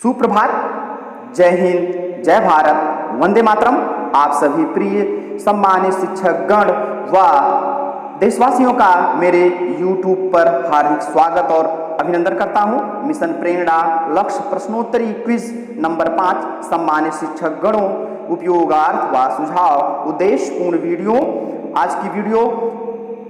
सुप्रभात, जय हिंद, जय भारत, वंदे मातरम। आप सभी प्रिय सम्मानित शिक्षक गण व देशवासियों का मेरे YouTube पर हार्दिक स्वागत और अभिनंदन करता हूं। मिशन प्रेरणा लक्ष्य प्रश्नोत्तरी क्विज नंबर 5 सम्मानित शिक्षक गणों उपयोगार्थ व सुझाव उद्देश्यपूर्ण वीडियो। आज की वीडियो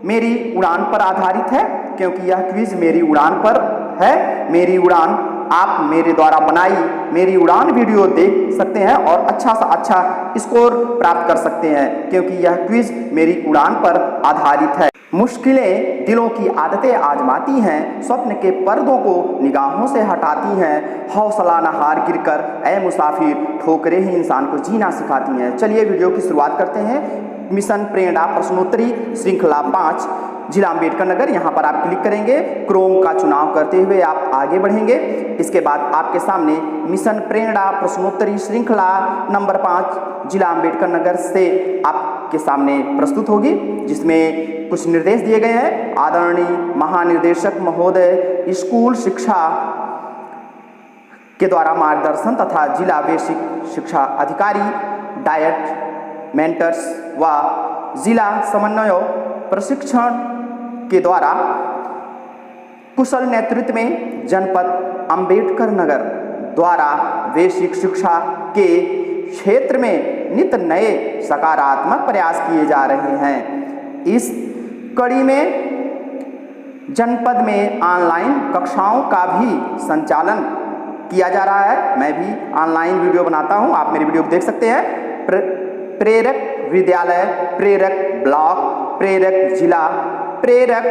मेरी उड़ान पर आधारित है, क्योंकि यह क्विज मेरी उड़ान पर है। मेरी उड़ान आप मेरे द्वारा बनाई मेरी उड़ान वीडियो देख सकते हैं और अच्छा सा अच्छा स्कोर प्राप्त कर सकते हैं, क्योंकि यह क्विज मेरी उड़ान पर आधारित है। मुश्किलें दिलों की आदतें आजमाती हैं, स्वप्न के पर्दों को निगाहों से हटाती हैं, हौसला न हार गिरकर ऐ मुसाफिर, ठोकरें ही इंसान को जीना सिखाती हैं। चलिए वीडियो की शुरुआत करते हैं। मिशन प्रेरणा प्रश्नोत्तरी श्रृंखला 5 जिला अम्बेडकर नगर, यहाँ पर आप क्लिक करेंगे। क्रोम का चुनाव करते हुए आप आगे बढ़ेंगे। इसके बाद आपके सामने मिशन प्रेरणा प्रश्नोत्तरी श्रृंखला नंबर 5 जिला अम्बेडकर नगर से आपके सामने प्रस्तुत होगी, जिसमें कुछ निर्देश दिए गए हैं। आदरणीय महानिर्देशक महोदय स्कूल शिक्षा के द्वारा मार्गदर्शन तथा जिला बेसिक शिक्षा अधिकारी डायट मेंटर्स व जिला समन्वय प्रशिक्षण के द्वारा कुशल नेतृत्व में जनपद अम्बेडकर नगर द्वारा बेसिक शिक्षा के क्षेत्र में नित नए सकारात्मक प्रयास किए जा रहे हैं। इस कड़ी में जनपद में ऑनलाइन कक्षाओं का भी संचालन किया जा रहा है। मैं भी ऑनलाइन वीडियो बनाता हूं, आप मेरी वीडियो देख सकते हैं। प्रेरक विद्यालय, प्रेरक ब्लॉक, प्रेरक जिला, प्रेरक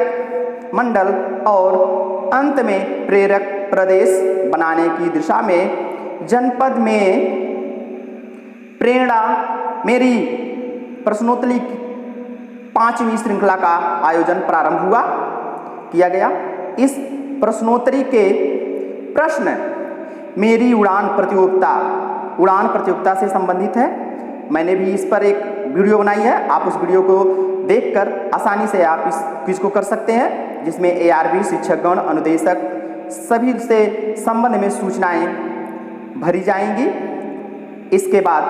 मंडल और अंत में प्रेरक प्रदेश बनाने की दिशा में जनपद में प्रेरणा मेरी प्रश्नोत्तरी 5वीं श्रृंखला का आयोजन प्रारंभ किया गया। इस प्रश्नोत्तरी के प्रश्न मेरी उड़ान प्रतियोगिता से संबंधित है। मैंने भी इस पर एक वीडियो बनाई है, आप उस वीडियो को देखकर आसानी से आप इस क्विज को कर सकते हैं, जिसमें ARB शिक्षकगण अनुदेशक सभी से संबंध में सूचनाएं भरी जाएंगी। इसके बाद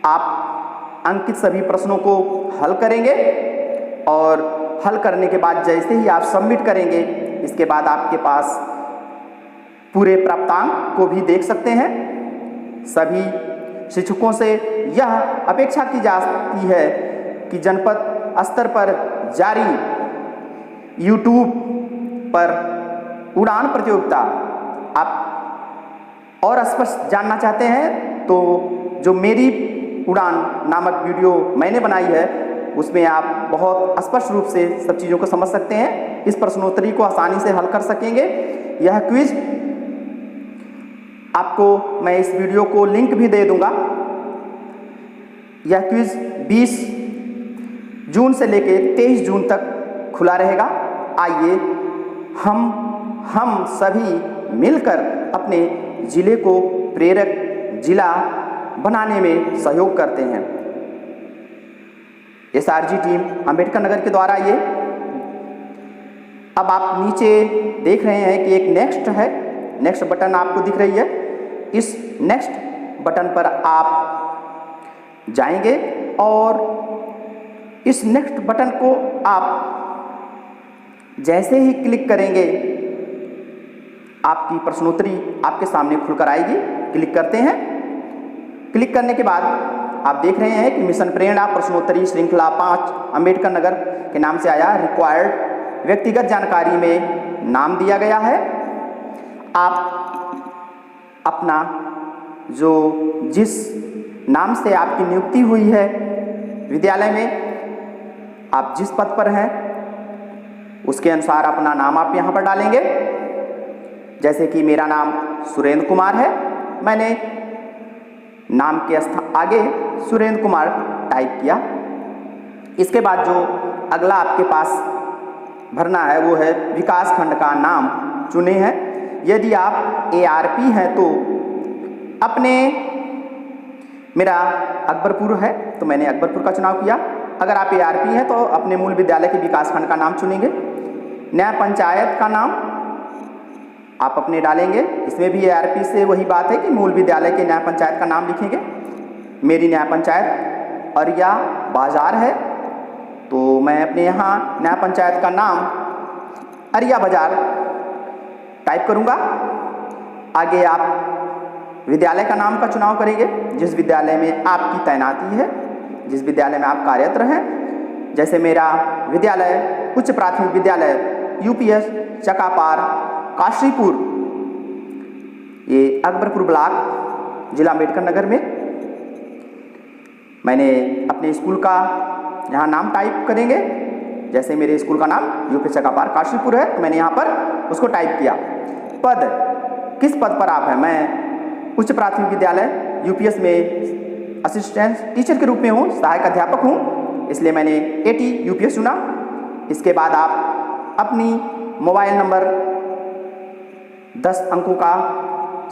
आप अंकित सभी प्रश्नों को हल करेंगे और हल करने के बाद जैसे ही आप सबमिट करेंगे, इसके बाद आपके पास पूरे प्राप्तांक को भी देख सकते हैं। सभी शिक्षकों से यह अपेक्षा की जाती है कि जनपद स्तर पर जारी YouTube पर उड़ान प्रतियोगिता आप और स्पष्ट जानना चाहते हैं, तो जो मेरी उड़ान नामक वीडियो मैंने बनाई है, उसमें आप बहुत स्पष्ट रूप से सब चीज़ों को समझ सकते हैं। इस प्रश्नोत्तरी को आसानी से हल कर सकेंगे। यह क्विज आपको मैं इस वीडियो को लिंक भी दे दूंगा। यह क्विज 20 जून से लेकर 23 जून तक खुला रहेगा। आइए हम सभी मिलकर अपने जिले को प्रेरक जिला बनाने में सहयोग करते हैं। SRG टीम अम्बेडकर नगर के द्वारा ये अब आप नीचे देख रहे हैं कि एक नेक्स्ट है, नेक्स्ट बटन आपको दिख रही है। इस नेक्स्ट बटन पर आप जाएंगे और इस नेक्स्ट बटन को आप जैसे ही क्लिक करेंगे, आपकी प्रश्नोत्तरी आपके सामने खुलकर आएगी। क्लिक करते हैं। क्लिक करने के बाद आप देख रहे हैं कि मिशन प्रेरणा प्रश्नोत्तरी श्रृंखला 5 अम्बेडकर नगर के नाम से आया। रिक्वायर्ड व्यक्तिगत जानकारी में नाम दिया गया है। आप अपना जिस नाम से आपकी नियुक्ति हुई है विद्यालय में, आप जिस पद पर हैं उसके अनुसार अपना नाम आप यहाँ पर डालेंगे। जैसे कि मेरा नाम सुरेंद्र कुमार है, मैंने नाम के आगे सुरेंद्र कुमार टाइप किया। इसके बाद जो अगला आपके पास भरना है वो है विकास खंड का नाम चुने हैं। यदि आप ARP हैं तो मेरा अकबरपुर है तो मैंने अकबरपुर का चुनाव किया। अगर आप ARP हैं तो अपने मूल विद्यालय के विकास खंड का नाम चुनेंगे। न्याय पंचायत का नाम आप अपने डालेंगे। इसमें भी ARP से वही बात है कि मूल विद्यालय के न्याय पंचायत का नाम लिखेंगे। मेरी न्याय पंचायत अरिया बाजार है, तो मैं अपने यहाँ न्याय पंचायत का नाम अरिया बाजार टाइप करूँगा। आगे आप विद्यालय का नाम का चुनाव करेंगे, जिस विद्यालय में आपकी तैनाती है, जिस विद्यालय में आप कार्यरत हैं। जैसे मेरा विद्यालय उच्च प्राथमिक विद्यालय UPS चकापार काशीपुर, ये अकबरपुर ब्लॉक, जिला अम्बेडकर नगर में। मैंने अपने स्कूल का यहाँ नाम टाइप करेंगे। जैसे मेरे स्कूल का नाम UPS चकापार काशीपुर है, तो मैंने यहाँ पर उसको टाइप किया। पद, किस पद पर आप हैं? मैं उच्च प्राथमिक विद्यालय UPS में असिस्टेंट टीचर के रूप में हूँ, सहायक अध्यापक हूँ, इसलिए मैंने AT UPS चुना। इसके बाद आप अपनी मोबाइल नंबर 10 अंकों का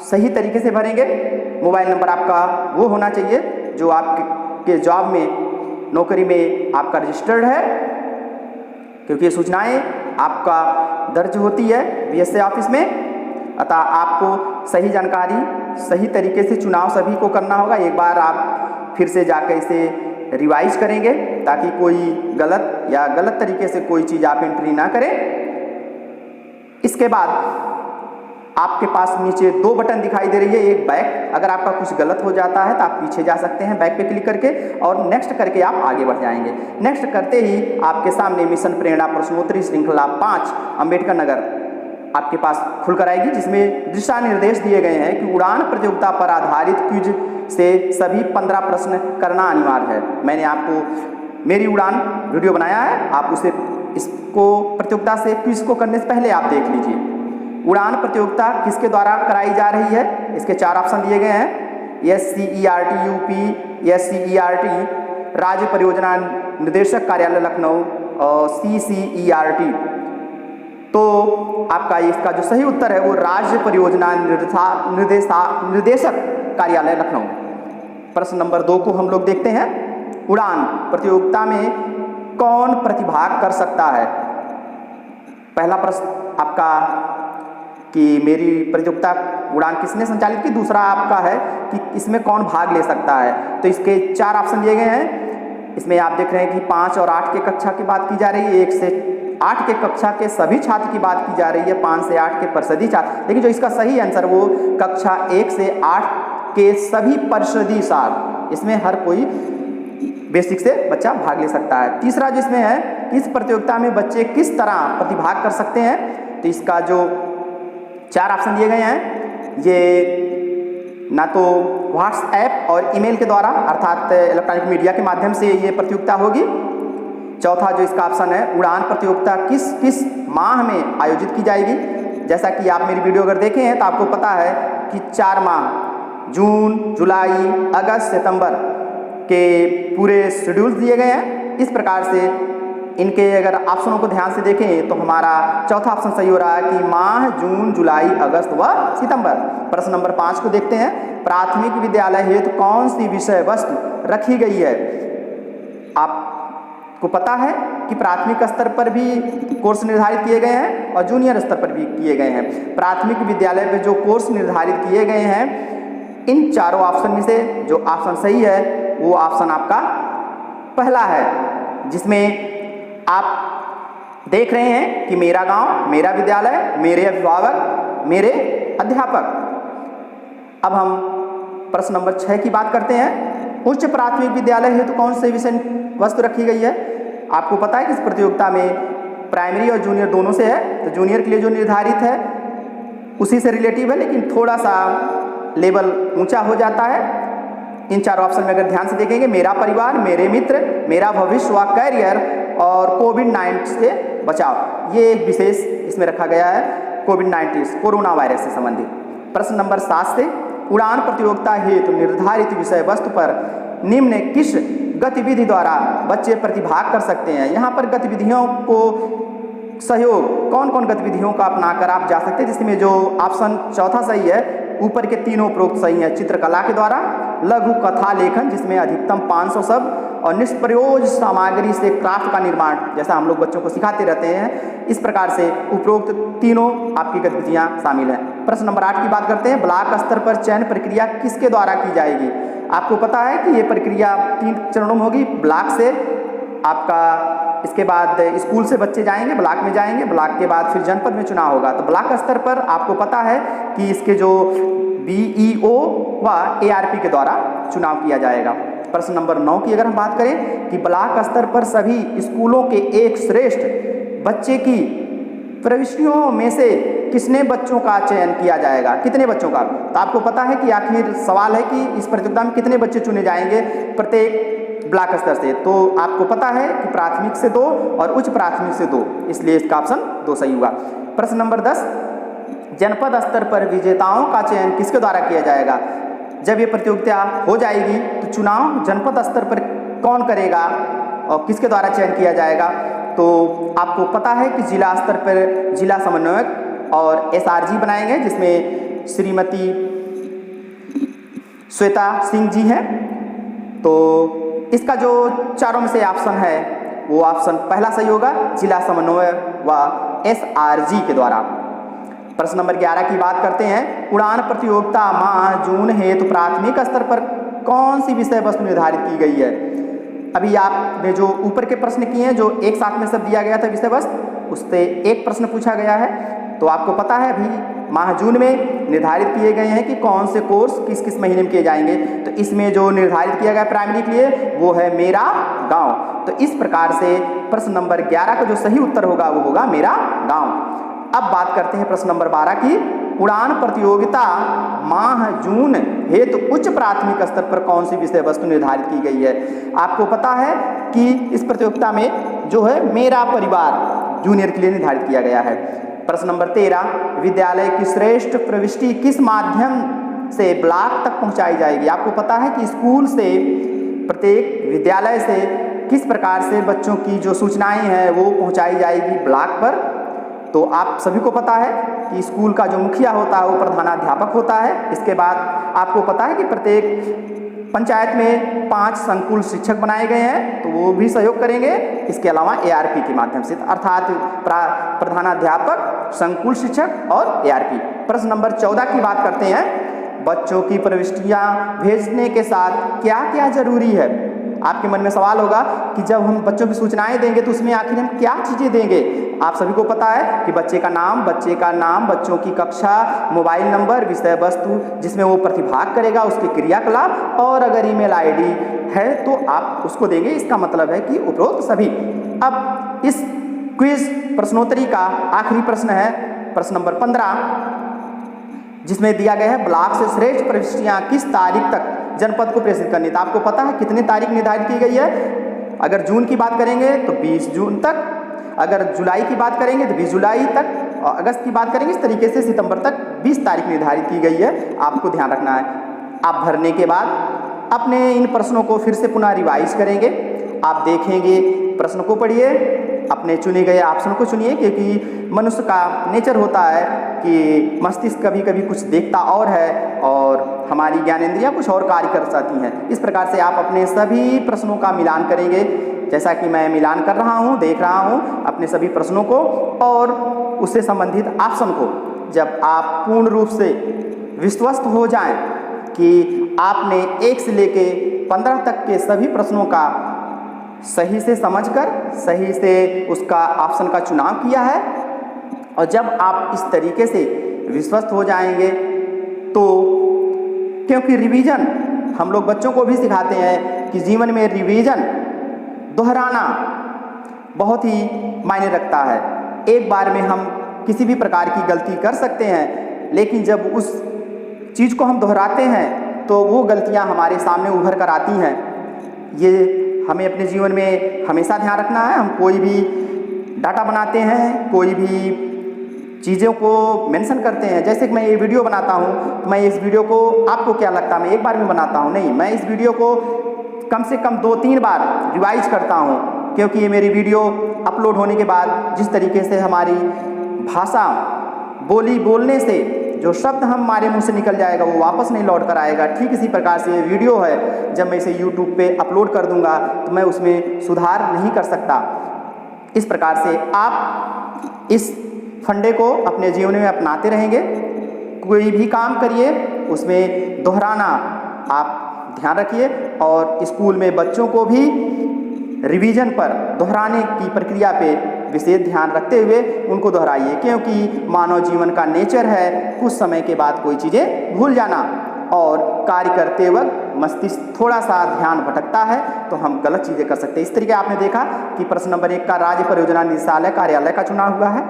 सही तरीके से भरेंगे। मोबाइल नंबर आपका वो होना चाहिए जो आपके जॉब में, नौकरी में आपका रजिस्टर्ड है, क्योंकि ये सूचनाएं आपका दर्ज होती है BSA ऑफिस में। अतः आपको सही जानकारी सही तरीके से चुनाव सभी को करना होगा। एक बार आप फिर से जाकर इसे रिवाइज करेंगे ताकि कोई गलत तरीके से कोई चीज़ आप एंट्री ना करें। इसके बाद आपके पास नीचे 2 बटन दिखाई दे रही है, एक बैक। अगर आपका कुछ गलत हो जाता है तो आप पीछे जा सकते हैं बैक पे क्लिक करके, और नेक्स्ट करके आप आगे बढ़ जाएंगे। नेक्स्ट करते ही आपके सामने मिशन प्रेरणा प्रश्नोत्तरी श्रृंखला 5 अम्बेडकर नगर आपके पास खुलकर आएगी, जिसमें दिशा निर्देश दिए गए हैं कि उड़ान प्रतियोगिता पर आधारित क्विज से सभी 15 प्रश्न करना अनिवार्य है। मैंने आपको मेरी उड़ान वीडियो बनाया है, आप उसे इसको प्रतियोगिता से क्विज को करने से पहले आप देख लीजिए। उड़ान प्रतियोगिता किसके द्वारा कराई जा रही है? इसके 4 ऑप्शन दिए गए हैं। SCERT UP, SCERT राज्य परियोजना निदेशक कार्यालय लखनऊ, और CCERT। तो आपका इसका जो सही उत्तर है वो राज्य परियोजना निर्देशक कार्यालय लखनऊ। प्रश्न नंबर 2 को हम लोग देखते हैं। उड़ान प्रतियोगिता में कौन प्रतिभाग कर सकता है? पहला प्रश्न आपका कि मेरी प्रतियोगिता उड़ान किसने संचालित की, दूसरा आपका है कि इसमें कौन भाग ले सकता है। तो इसके 4 ऑप्शन दिए गए हैं। इसमें आप देख रहे हैं कि 5 और 8 के कक्षा की बात की जा रही है, 1 से 8 के कक्षा के सभी छात्र की बात की जा रही है, 5 से 8 के परिषदीय छात्र। लेकिन जो इसका सही आंसर वो कक्षा 1 से 8 के सभी परिषदीय छात्र, इसमें हर कोई बेसिक से बच्चा भाग ले सकता है। तीसरा जिसमें है कि इस प्रतियोगिता में बच्चे किस तरह प्रतिभाग कर सकते हैं, तो इसका जो 4 ऑप्शन दिए गए हैं, ये ना तो व्हाट्सएप और ईमेल के द्वारा अर्थात इलेक्ट्रॉनिक मीडिया के माध्यम से ये प्रतियोगिता होगी। चौथा जो इसका ऑप्शन है, उड़ान प्रतियोगिता किस किस माह में आयोजित की जाएगी। जैसा कि आप मेरी वीडियो अगर देखे हैं तो आपको पता है कि 4 माह जून, जुलाई, अगस्त, सितंबर के पूरे शेड्यूल दिए गए हैं। इस प्रकार से इनके अगर ऑप्शनों को ध्यान से देखें तो हमारा चौथा ऑप्शन सही हो रहा है कि माह जून, जुलाई, अगस्त व सितंबर। प्रश्न नंबर 5 को देखते हैं। प्राथमिक विद्यालय हेतु कौन सी विषय वस्तु रखी गई है? आपको पता है कि प्राथमिक स्तर पर भी कोर्स निर्धारित किए गए हैं और जूनियर स्तर पर भी किए गए हैं। प्राथमिक विद्यालय पे जो कोर्स निर्धारित किए गए हैं, इन चारों ऑप्शन में से जो ऑप्शन सही है वो ऑप्शन आपका पहला है, जिसमें आप देख रहे हैं कि मेरा गांव, मेरा विद्यालय, मेरे अभिभावक, मेरे अध्यापक। अब हम प्रश्न नंबर 6 की बात करते हैं। उच्च प्राथमिक विद्यालय हेतु कौन से विषय वस्तु रखी गई है? आपको पता है कि इस प्रतियोगिता में प्राइमरी और जूनियर दोनों से है, तो जूनियर के लिए जो निर्धारित है उसी से रिलेटिव है, लेकिन थोड़ा सा लेवल ऊंचा हो जाता है। इन 4 ऑप्शन में अगर ध्यान से देखेंगे, मेरा परिवार, मेरे मित्र, मेरा भविष्य व कैरियर और कोविड-19 से बचाव, ये एक विशेष इसमें रखा गया है, कोविड-19 कोरोना वायरस से संबंधित। प्रश्न नंबर 7 से उड़ान प्रतियोगिता हेतु निर्धारित विषय वस्तु पर निम्न किस गतिविधि द्वारा बच्चे प्रतिभाग कर सकते हैं? यहाँ पर गतिविधियों को सहयोग कौन कौन गतिविधियों का अपनाकर आप जा सकते हैं, जिसमें जो ऑप्शन चौथा सही है, ऊपर के तीनों उपरोक्त सही है। चित्रकला के द्वारा, लघु कथा लेखन जिसमें अधिकतम 500 शब्द और निष्प्रयोज्य सामग्री से क्राफ्ट का निर्माण, जैसा हम लोग बच्चों को सिखाते रहते हैं, इस प्रकार से उपरोक्त तीनों आपकी गतिविधियाँ शामिल हैं। प्रश्न नंबर 8 की बात करते हैं। ब्लॉक स्तर पर चयन प्रक्रिया किसके द्वारा की जाएगी? आपको पता है कि ये प्रक्रिया 3 चरणों में होगी। ब्लॉक से आपका, इसके बाद स्कूल से बच्चे जाएंगे, ब्लॉक में जाएंगे, ब्लॉक के बाद फिर जनपद में चुनाव होगा। तो ब्लॉक स्तर पर आपको पता है कि इसके जो BEO व ARP के द्वारा चुनाव किया जाएगा। प्रश्न नंबर 9 की अगर हम बात करें कि ब्लॉक स्तर पर सभी स्कूलों के एक श्रेष्ठ बच्चे की प्रविष्टियों में से कितने बच्चों का चयन किया जाएगा? कितने बच्चों का? तो आपको पता है कि आखिर सवाल है कि इस प्रतियोगिता में कितने बच्चे चुने जाएंगे प्रत्येक ब्लॉक स्तर से। तो आपको पता है कि प्राथमिक से 2 और उच्च प्राथमिक से 2, इसलिए इसका ऑप्शन 2 सही हुआ। प्रश्न नंबर 10, जनपद स्तर पर विजेताओं का चयन किसके द्वारा किया जाएगा? जब ये प्रतियोगिता हो जाएगी तो चुनाव जनपद स्तर पर कौन करेगा और किसके द्वारा चयन किया जाएगा? तो आपको पता है कि जिला स्तर पर जिला समन्वयक और SRG बनाएंगे, जिसमें श्रीमती श्वेता सिंह जी हैं। तो इसका जो चारों में से ऑप्शन है वो ऑप्शन पहला सही होगा, जिला समन्वय व SRG के द्वारा। प्रश्न नंबर 11 की बात करते हैं। उड़ान प्रतियोगिता माह जून हेतु प्राथमिक स्तर पर कौन सी विषय वस्तु निर्धारित की गई है? अभी आपने जो ऊपर के प्रश्न किए हैं, जो एक साथ में सब दिया गया था विषय वस्तु, उससे एक प्रश्न पूछा गया है। तो आपको पता है अभी माह जून में निर्धारित किए गए हैं कि कौन से कोर्स किस किस महीने में किए जाएंगे। तो इसमें जो निर्धारित किया गया प्राइमरी के लिए वो है मेरा गांव। तो इस प्रकार से प्रश्न नंबर 11 का जो सही उत्तर होगा वो होगा मेरा गांव। अब बात करते हैं प्रश्न नंबर 12 की। उड़ान प्रतियोगिता माह जून हेतु उच्च प्राथमिक स्तर पर कौन सी विषय वस्तु निर्धारित की गई है? आपको पता है कि इस प्रतियोगिता में जो है मेरा परिवार जूनियर के लिए निर्धारित किया गया है। प्रश्न नंबर 13, विद्यालय की श्रेष्ठ प्रविष्टि किस माध्यम से ब्लॉक तक पहुंचाई जाएगी? आपको पता है कि स्कूल से प्रत्येक विद्यालय से किस प्रकार से बच्चों की जो सूचनाएं हैं वो पहुंचाई जाएगी ब्लॉक पर। तो आप सभी को पता है कि स्कूल का जो मुखिया होता है वो प्रधानाध्यापक होता है। इसके बाद आपको पता है कि प्रत्येक पंचायत में 5 संकुल शिक्षक बनाए गए हैं, तो वो भी सहयोग करेंगे। इसके अलावा ARP के माध्यम से, अर्थात प्रधानाध्यापक, संकुल शिक्षक और ARP। प्रश्न नंबर 14 की बात करते हैं। बच्चों की प्रविष्टियां भेजने के साथ क्या क्या जरूरी है? आपके मन में सवाल होगा कि जब हम बच्चों की सूचनाएं देंगे तो उसमें आखिर हम क्या चीज़ें देंगे? आप सभी को पता है कि बच्चे का नाम, बच्चों की कक्षा, मोबाइल नंबर, विषय वस्तु जिसमें वो प्रतिभाग करेगा, उसके क्रियाकलाप, और अगर ईमेल ID है तो आप उसको देंगे। इसका मतलब है कि उपरोक्त सभी। अब इस क्विज प्रश्नोत्तरी का आखिरी प्रश्न है प्रश्न नंबर 15, जिसमें दिया गया है ब्लॉक से श्रेष्ठ प्रविष्टियां किस तारीख तक जनपद को प्रेषित करनी। तो आपको पता है कितनी तारीख निर्धारित की गई है? अगर जून की बात करेंगे तो 20 जून तक, अगर जुलाई की बात करेंगे तो 20 जुलाई तक, और अगस्त की बात करेंगे इस तरीके से सितंबर तक 20 तारीख निर्धारित की गई है। आपको ध्यान रखना है। आप भरने के बाद अपने इन प्रश्नों को फिर से पुनः रिवाइज करेंगे। आप देखेंगे, प्रश्न को पढ़िए, अपने चुने गए ऑप्शन को चुनिए, क्योंकि मनुष्य का नेचर होता है कि मस्तिष्क कभी कभी कुछ देखता और है और हमारी ज्ञानेंद्रियां कुछ और कार्य कर जाती हैं। इस प्रकार से आप अपने सभी प्रश्नों का मिलान करेंगे, जैसा कि मैं मिलान कर रहा हूं, देख रहा हूं अपने सभी प्रश्नों को और उससे संबंधित ऑप्शन को। जब आप पूर्ण रूप से विश्वस्त हो जाएं कि आपने 1 से लेके 15 तक के सभी प्रश्नों का सही से समझकर सही से उसका ऑप्शन का चुनाव किया है, और जब आप इस तरीके से विश्वस्त हो जाएंगे तो, क्योंकि रिवीजन हम लोग बच्चों को भी सिखाते हैं कि जीवन में रिवीजन दोहराना बहुत ही मायने रखता है। एक बार में हम किसी भी प्रकार की गलती कर सकते हैं, लेकिन जब उस चीज़ को हम दोहराते हैं तो वो गलतियां हमारे सामने उभर कर आती हैं। ये हमें अपने जीवन में हमेशा ध्यान रखना है। हम कोई भी डाटा बनाते हैं, कोई भी चीज़ों को मेंशन करते हैं, जैसे कि मैं ये वीडियो बनाता हूँ तो मैं इस वीडियो को, आपको क्या लगता है मैं एक बार में बनाता हूँ? नहीं, मैं इस वीडियो को कम से कम 2-3 बार रिवाइज करता हूँ, क्योंकि ये मेरी वीडियो अपलोड होने के बाद जिस तरीके से हमारी भाषा बोलने से जो शब्द हमारे मुंह से निकल जाएगा वो वापस नहीं लौट कर आएगा। ठीक इसी प्रकार से ये वीडियो है, जब मैं इसे यूट्यूब पे अपलोड कर दूंगा तो मैं उसमें सुधार नहीं कर सकता। इस प्रकार से आप इस फंडे को अपने जीवन में अपनाते रहेंगे। कोई भी काम करिए उसमें दोहराना आप ध्यान रखिए, और स्कूल में बच्चों को भी रिवीजन पर दोहराने की प्रक्रिया पे विशेष ध्यान रखते हुए उनको दोहराइए, क्योंकि मानव जीवन का नेचर है कुछ समय के बाद कोई चीज़ें भूल जाना, और कार्य करते वक्त मस्तिष्क थोड़ा सा ध्यान भटकता है तो हम गलत चीज़ें कर सकते हैं। इस तरीके आपने देखा कि प्रश्न नंबर 1 का राज्य परियोजना निदेशालय कार्यालय का चुना हुआ है,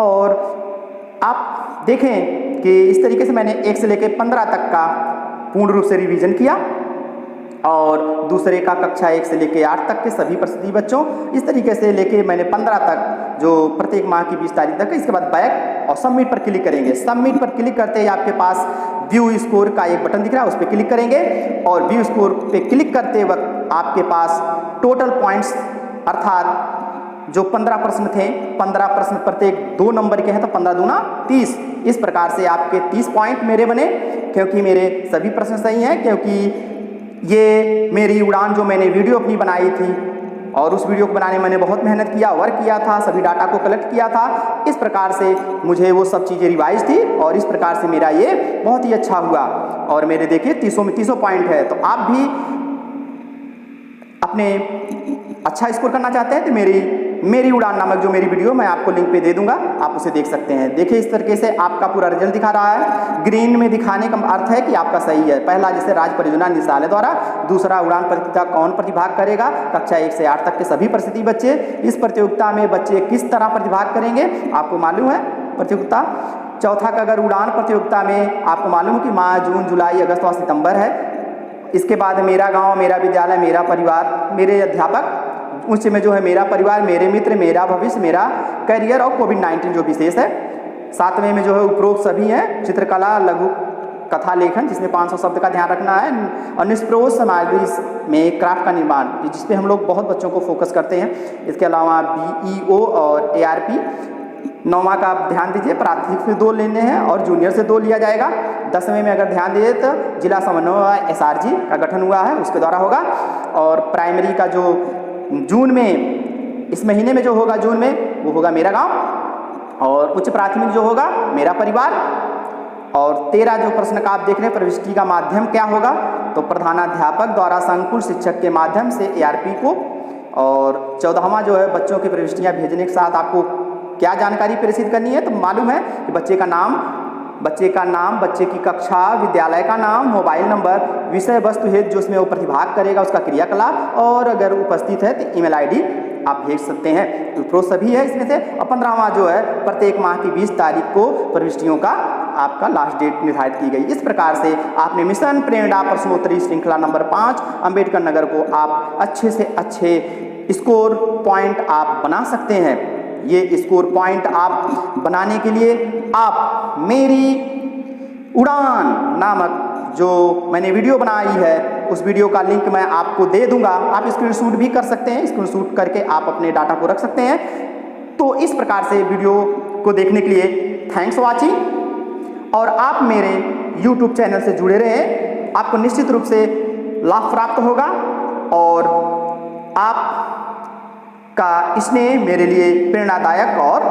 और आप देखें कि इस तरीके से मैंने 1 से लेकर 15 तक का पूर्ण रूप से रिवीजन किया, और दूसरे का कक्षा 1 से लेकर 8 तक के सभी प्रस्तुति बच्चों, इस तरीके से लेके मैंने 15 तक जो प्रत्येक माह की 20 तारीख तक है। इसके बाद बैक और सबमिट पर क्लिक करेंगे। सबमिट पर क्लिक करते ही आपके पास व्यू स्कोर का एक बटन दिख रहा है, उस पर क्लिक करेंगे, और व्यू स्कोर पे क्लिक करते वक्त आपके पास टोटल पॉइंट्स अर्थात जो 15 प्रश्न थे, 15 प्रश्न प्रत्येक 2 नंबर के हैं तो 15 दूना 30, इस प्रकार से आपके 30 पॉइंट मेरे बने, क्योंकि मेरे सभी प्रश्न सही हैं, क्योंकि ये मेरी उड़ान जो मैंने वीडियो अपनी बनाई थी, और उस वीडियो को बनाने में मैंने बहुत मेहनत किया, वर्क किया था, सभी डाटा को कलेक्ट किया था। इस प्रकार से मुझे वो सब चीज़ें रिवाइज थी, और इस प्रकार से मेरा ये बहुत ही अच्छा हुआ, और मेरे देखिए 30 में 30 पॉइंट है। तो आप भी अपने अच्छा स्कोर करना चाहते हैं तो मेरी उड़ान नामक जो मेरी वीडियो मैं आपको लिंक पे दे दूंगा, आप उसे देख सकते हैं। देखिए इस तरीके से आपका पूरा रिजल्ट दिखा रहा है। ग्रीन में दिखाने का अर्थ है कि आपका सही है। पहला जैसे राज्य परियोजना निदेशालय द्वारा, दूसरा उड़ान प्रतियोगिता कौन प्रतिभाग करेगा, कक्षा 1 से 8 तक के सभी प्रस्तुति बच्चे। इस प्रतियोगिता में बच्चे किस तरह प्रतिभाग करेंगे आपको मालूम है प्रतियोगिता। चौथा का अगर उड़ान प्रतियोगिता में आपको मालूम है कि माह, जून, जुलाई, अगस्त और सितंबर है। इसके बाद मेरा गांव, मेरा विद्यालय, मेरा परिवार, मेरे अध्यापक, उच्च में जो है मेरा परिवार, मेरे मित्र, मेरा भविष्य, मेरा करियर, और कोविड-19 जो विशेष है। 7वें में जो है उपरोक्त सभी हैं, चित्रकला, लघु कथा लेखन जिसमें 500 शब्द का ध्यान रखना है, और निष्प्रयोज सामग्री में क्राफ्ट का निर्माण, जिस पे हम लोग बहुत बच्चों को फोकस करते हैं। इसके अलावा BEO और ARP। 9वां का आप ध्यान दीजिए, प्राथमिक से 2 लेने हैं और जूनियर से 2 लिया जाएगा। 10वें में अगर ध्यान दिए तो जिला समन्वय SRG का गठन हुआ है, उसके द्वारा होगा। और प्राइमरी का जो जून में, इस महीने में जो होगा जून में, वो होगा मेरा गांव, और उच्च प्राथमिक जो होगा मेरा परिवार। और 13 जो प्रश्न का आप देख रहे हैं, प्रविष्टि का माध्यम क्या होगा, तो प्रधानाध्यापक द्वारा संकुल शिक्षक के माध्यम से ARP को। और 14वां जो है बच्चों की प्रविष्टियां भेजने के साथ आपको क्या जानकारी प्रेषित करनी है, तो मालूम है कि बच्चे का नाम, बच्चे की कक्षा, विद्यालय का नाम, मोबाइल नंबर, विषय वस्तु हेतु जो उसमें वो प्रतिभाग करेगा उसका क्रियाकलाप, और अगर उपस्थित है तो ईमेल आईडी आप भेज सकते हैं। तो प्रो सभी है इसमें से। और 15वां जो है प्रत्येक माह की 20 तारीख को प्रविष्टियों का आपका लास्ट डेट निर्धारित की गई। इस प्रकार से आपने मिशन प्रेरणा प्रश्नोत्तरी श्रृंखला नंबर 5 अम्बेडकर नगर को आप अच्छे से अच्छे स्कोर पॉइंट आप बना सकते हैं। ये स्कोर पॉइंट आप बनाने के लिए आप मेरी उड़ान नामक जो मैंने वीडियो बनाई है उस वीडियो का लिंक मैं आपको दे दूंगा। आप स्क्रीनशॉट भी कर सकते हैं, स्क्रीनशॉट करके आप अपने डाटा को रख सकते हैं। तो इस प्रकार से वीडियो को देखने के लिए थैंक्स वाचिंग, और आप मेरे YouTube चैनल से जुड़े रहें, आपको निश्चित रूप से लाभ प्राप्त होगा, और आप का स्नेह मेरे लिए प्रेरणादायक और